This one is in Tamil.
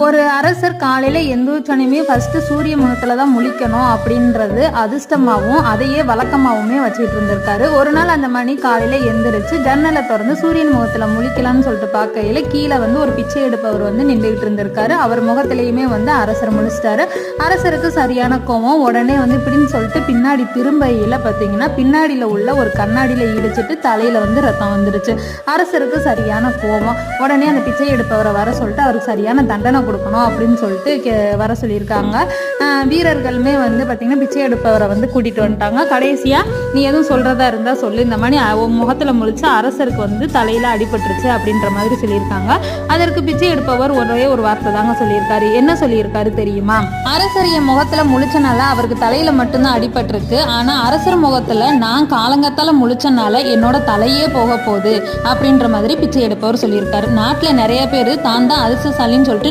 ஒரு அரசர் காலையில எந்திரிச்சோனையுமே ஃபர்ஸ்ட் சூரிய முகத்துல தான் முழிக்கணும் அப்படின்றது அதிர்ஷ்டமாகவும் அதையே வழக்கமாகவுமே வச்சுட்டு இருந்திருக்காரு. ஒரு நாள் அந்த மணி காலையில எந்திரிச்சு ஜன்னலை திறந்து சூரியன் முகத்துல முழிக்கலாம்னு சொல்லிட்டு பார்க்கையில கீழே ஒரு பிச்சை எடுப்பவர் நின்றுகிட்டு இருந்திருக்காரு. அவர் முகத்திலையுமே அரசர் முழிச்சிட்டாரு. அரசருக்கு சரியான கோவம். உடனே இப்படின்னு சொல்லிட்டு பின்னாடி திரும்பையில பார்த்தீங்கன்னா பின்னாடியில உள்ள ஒரு கண்ணாடியில இடிச்சிட்டு தலையில ரத்தம் வந்துருச்சு. அரசருக்கு சரியான கோவம். உடனே அந்த பிச்சை எடுப்பவரை வர சொல்லிட்டு அவருக்கு சரியான தண்டனை கொடுக்கணும் அப்படின்னு சொல்லிட்டு வர சொல்லியிருக்காங்க. வீரர்களுமே பார்த்தீங்கன்னா பிச்சை எடுப்பவரை கூட்டிட்டு வந்துட்டாங்க. கடைசியா நீ எதுவும் சொல்றதா இருந்தா சொல்லு, இந்த மாதிரி முகத்துல முழிச்சு அரசருக்கு தலையில அடிபட்டுருச்சு அப்படின்ற மாதிரி சொல்லியிருக்காங்க. அதற்கு பிச்சை எடுப்பவர் ஒரே ஒரு வார்த்தை தாங்க சொல்லியிருக்காரு. என்ன சொல்லியிருக்காரு தெரியுமா? அரசர் என் முகத்துல முழிச்சனால அவருக்கு தலையில மட்டும்தான் அடிபட்டிருக்கு, ஆனா அரசர் முகத்துல நான் காலங்கத்தால முழிச்சனால என்னோட தலையே போக போகுது அப்படின்ற மாதிரி பிச்சை எடுப்பவர் சொல்லியிருக்காரு. நாட்டுல நிறைய பேர் தான் அதிர்ஷ்டசாலின்னு சொல்லிட்டு